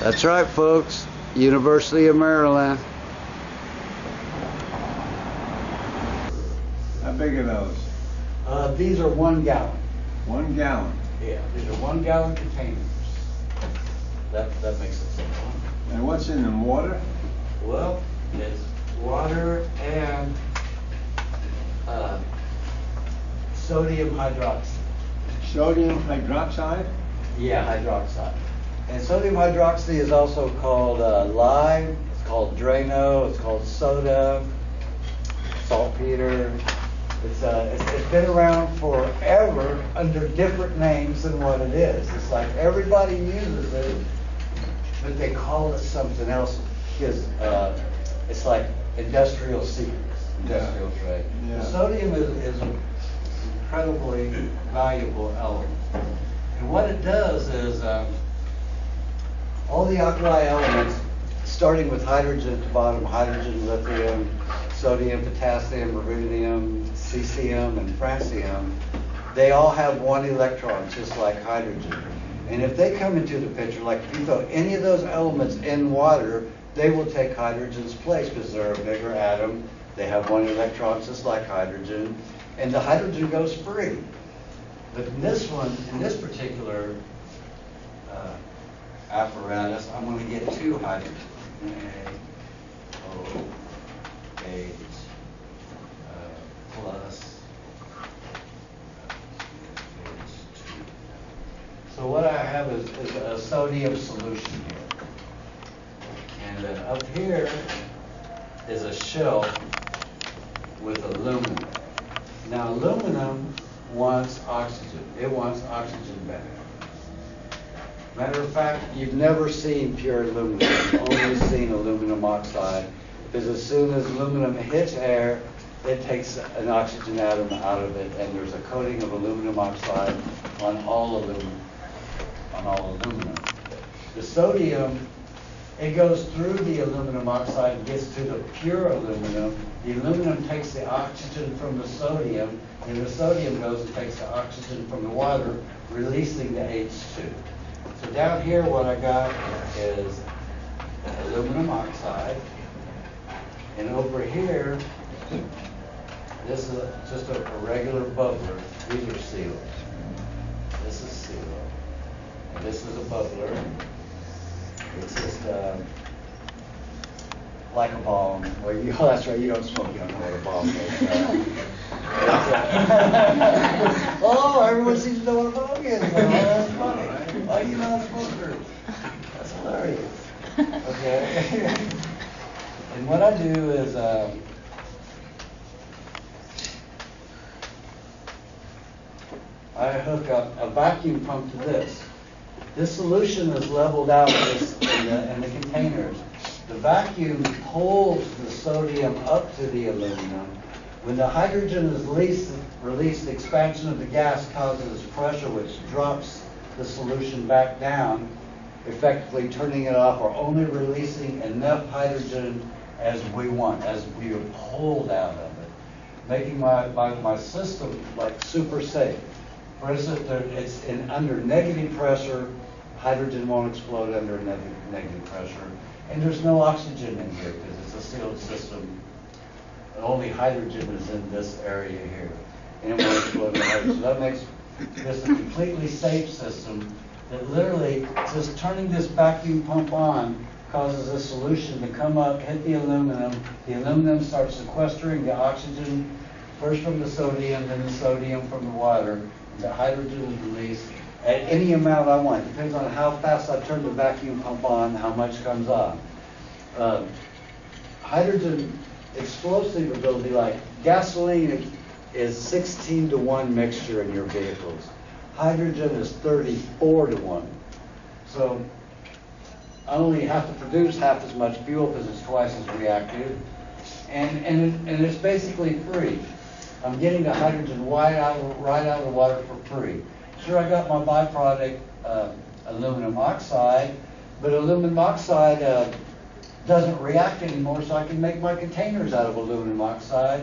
That's right, folks. University of Maryland. How big are those? These are 1 gallon. 1 gallon. Yeah, these are 1 gallon containers. That makes it simple. And what's in them? Water? Well, it's water and sodium hydroxide. Sodium hydroxide? Yeah, hydroxide. And sodium hydroxide is also called lime, it's called Drano, it's called soda, saltpeter. It's been around forever under different names than what it is. It's like everybody uses it, but they call it something else because it's like industrial secrets, industrial trade. Yeah. Sodium is an incredibly valuable element. And what it does is all the alkali elements, starting with hydrogen at the bottom, hydrogen, lithium, sodium, potassium, rubidium, cesium, and francium, they all have 1 electron, just like hydrogen. And if they come into the picture, like if you throw any of those elements in water, they will take hydrogen's place because they're a bigger atom. They have 1 electron, just like hydrogen, and the hydrogen goes free. But in this one, in this particular apparatus, I'm going to get 2 hydrogen. NaOH plus H2. So what I have is a sodium solution here. And then up here is a shell with aluminum. Now aluminum wants oxygen. It wants oxygen back. Matter of fact, you've never seen pure aluminum. You've only seen aluminum oxide, because as soon as aluminum hits air, it takes an oxygen atom out of it, and there's a coating of aluminum oxide on all aluminum. The sodium, it goes through the aluminum oxide and gets to the pure aluminum. The aluminum takes the oxygen from the sodium, and the sodium goes and takes the oxygen from the water, releasing the H2. So down here what I got is aluminum oxide, and over here, this is just a regular bubbler. These are sealed. This is sealed. And this is a bubbler. It's just like a bomb. Well, that's right, you don't smoke, you don't know what a bomb is. Oh, everyone seems to know what a bomb is. Oh, that's funny. Oh, you're not a smoker. That's hilarious. Okay. And what I do is I hook up a vacuum pump to this. This solution is leveled out in the containers. The vacuum pulls the sodium up to the aluminum. When the hydrogen is released, the expansion of the gas causes pressure, which drops the solution back down, effectively turning it off or only releasing enough hydrogen as we want, as we are pulled out of it, making my system like super safe. For instance, it's under negative pressure. Hydrogen won't explode under negative pressure. And there's no oxygen in here because it's a sealed system. Only hydrogen is in this area here. And it won't explode in hydrogen. So that makes this a completely safe system that literally just turning this vacuum pump on causes a solution to come up, hit the aluminum. The aluminum starts sequestering the oxygen, first from the sodium, then the sodium from the water. The hydrogen is released at any amount I want. It depends on how fast I turn the vacuum pump on, how much comes on. Hydrogen explosive ability, like gasoline is 16-to-1 mixture in your vehicles. Hydrogen is 34-to-1. So I only have to produce half as much fuel because it's twice as reactive. And it's basically free. I'm getting the hydrogen right out of the water for free. Sure, I got my byproduct, aluminum oxide, but aluminum oxide doesn't react anymore, so I can make my containers out of aluminum oxide,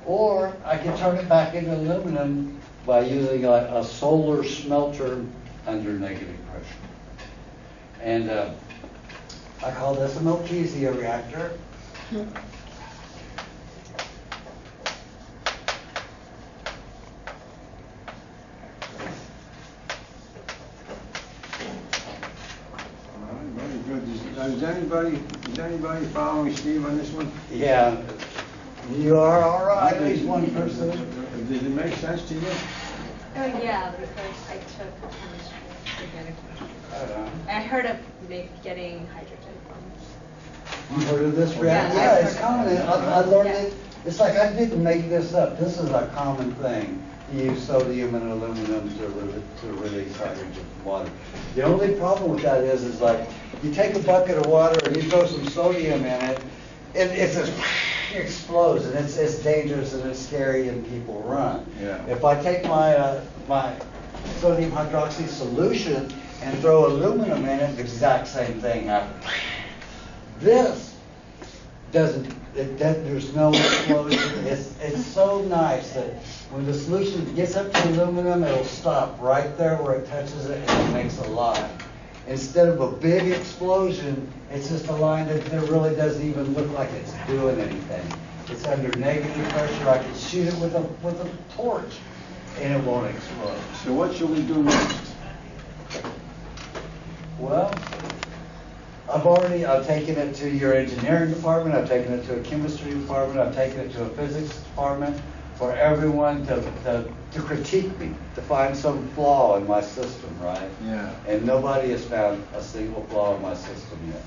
or I can turn it back into aluminum by using a solar smelter under negative pressure. And I call this a Melchizea reactor. Very good. Is anybody following Steve on this one? Yeah, you are all right, at least one person. Did it make sense to you? Yeah, because I took chemistry, organic chemistry. I heard of getting hydrogen from. You heard of this Yeah, reactor? I've Yeah, heard it's of common. it. I learned Yeah. it. It's like I didn't make this up. This is a common thing. You use sodium and aluminum to release hydrogen from water. The only problem with that is like you take a bucket of water and you throw some sodium in it, it just explodes, and it's dangerous and it's scary and people run. Yeah. If I take my my sodium hydroxide solution and throw aluminum in it, the exact same thing happens. This doesn't, there's no explosion. It's so nice that when the solution gets up to aluminum, it'll stop right there where it touches it and it makes a line. Instead of a big explosion, it's just a line that really doesn't even look like it's doing anything. It's under negative pressure. I can shoot it with a torch and it won't explode. So what should we do next? Well, I've taken it to your engineering department, I've taken it to a chemistry department, I've taken it to a physics department for everyone to critique me, to find some flaw in my system, right? Yeah. And nobody has found a single flaw in my system yet.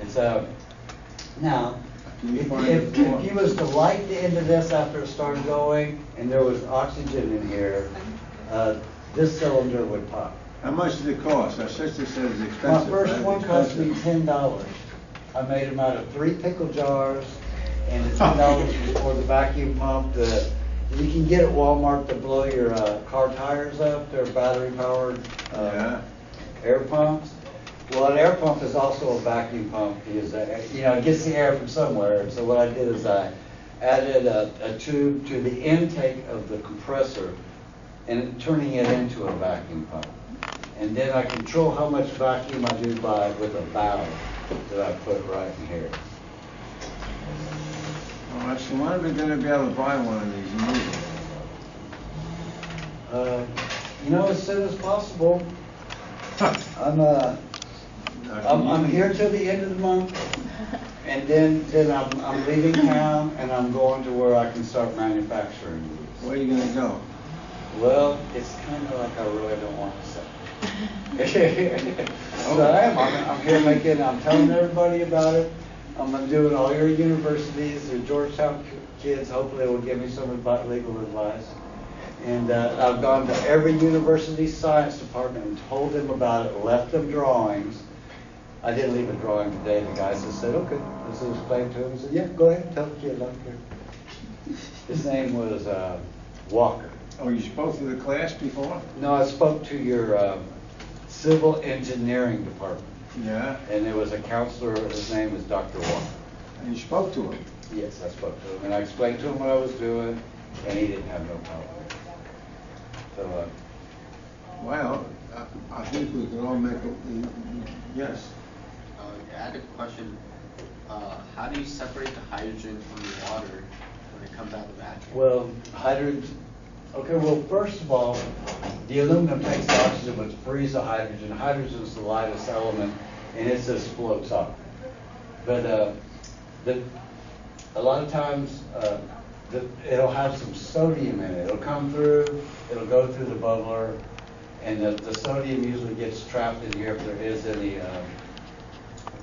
It's now, if you was to light the end of this after it started going and there was oxygen in here, this cylinder would pop. How much did it cost? Our sister said it's My expensive. first right? one cost me $10. I made them out of 3 pickle jars, and the $10 was for the vacuum pump. You can get at Walmart to blow your car tires up. They're battery powered air pumps. Well, an air pump is also a vacuum pump because it gets the air from somewhere. And so what I did is I added a tube to the intake of the compressor and turning it into a vacuum pump. And then I control how much vacuum I do with a valve that I put right in here. All right, so when are we going to be able to buy one of these and use it? As soon as possible. I'm here till the end of the month, and then I'm leaving town and I'm going to where I can start manufacturing these. Where are you going to go? Well, it's kind of like I really don't want to say. So I'm here I'm telling everybody about it. I'm doing all your universities, your Georgetown kids, hopefully will give me some legal advice. And I've gone to every university science department and told them about it, left them drawings. I didn't leave a drawing today. The guy just said, okay. This is explained to him. He said, yeah, go ahead, tell the kid, I don't care. His name was Walker. Oh, you spoke to the class before? No, I spoke to your civil engineering department. Yeah. And there was a counselor, his name is Dr. Walker. And you spoke to him? Yes, I spoke to him, and I explained to him what I was doing, and he didn't have no problem. So, Well, I think we can all make yes. I had a question. How do you separate the hydrogen from the water when it comes out of the vacuum? well, hydrogen. Okay, well, first of all, the aluminum takes the oxygen but frees the hydrogen. Hydrogen is the lightest element, and it just floats off. But a lot of times, it'll have some sodium in it. It'll come through, it'll go through the bubbler, and the sodium usually gets trapped in here if there is any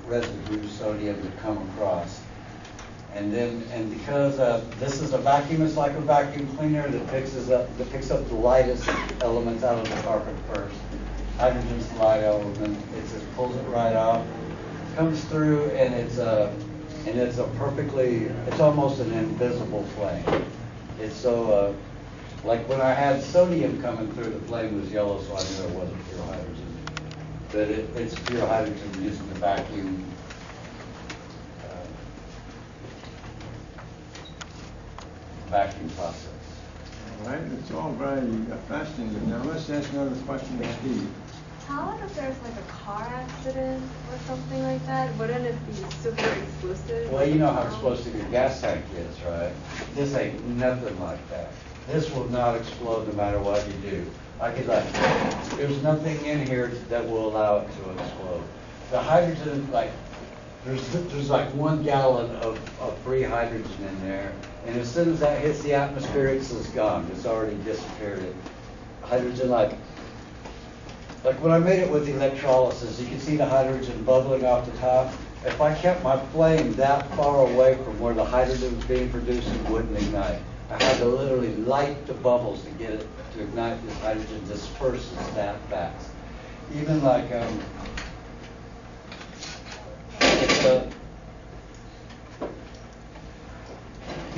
residue sodium to come across. And because this is a vacuum, it's like a vacuum cleaner that picks up the lightest elements out of the carpet first. Hydrogen's the light element. It just pulls it right out, comes through, and it's almost an invisible flame. It's so like when I had sodium coming through, the flame was yellow, so I knew it wasn't pure hydrogen. But it's pure hydrogen using the vacuum. Vacuum process. All right, it's all very fascinating. Now let's ask another question to Steve. How about if there's like a car accident or something like that? Wouldn't it be super explosive? Well, you know how explosive your gas tank is, right? This ain't nothing like that. This will not explode no matter what you do. There's nothing in here that will allow it to explode. The hydrogen, like, there's like 1 gallon of free hydrogen in there, and as soon as that hits the atmosphere, it's just gone. It's already disappeared. Hydrogen, like when I made it with electrolysis, you can see the hydrogen bubbling off the top. If I kept my flame that far away from where the hydrogen was being produced, it wouldn't ignite. I had to literally light the bubbles to get it to ignite. This hydrogen disperses that fast. Even like, you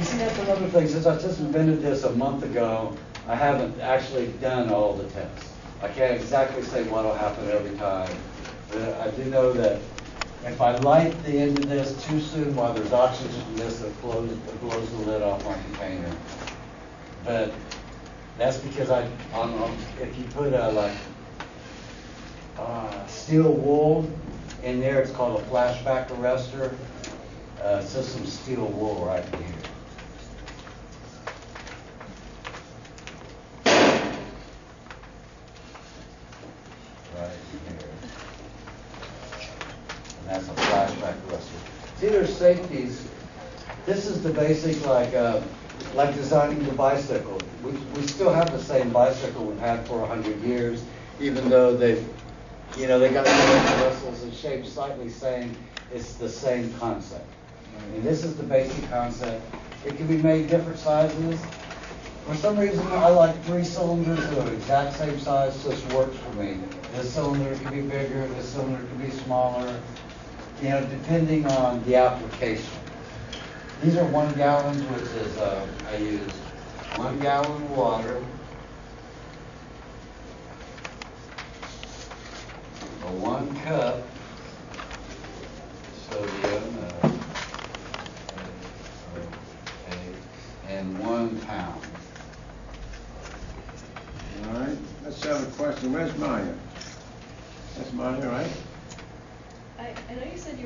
see, that's another thing. Since I just invented this a month ago, I haven't actually done all the tests. I can't exactly say what will happen every time, but I do know that if I light the end of this too soon while there's oxygen in this, it blows the lid off my container. But that's because if you put steel wool in there, it's called a flashback arrestor. It's just some steel wool right here. Right here. And that's a flashback arrestor. See, there's safeties. This is the basic, like designing the bicycle. We still have the same bicycle we've had for 100 years, even though they got the bristles and shaped slightly same. It's the same concept. And this is the basic concept. It can be made different sizes. For some reason, I like 3 cylinders that are the exact same size, so this works for me. This cylinder can be bigger, this cylinder can be smaller, depending on the application. These are 1 gallons, which is, I use 1 gallon water, a 1 cup sodium, and 1 pound. All right, let's have a question. Where's Maya? That's Maya, right? I know you said you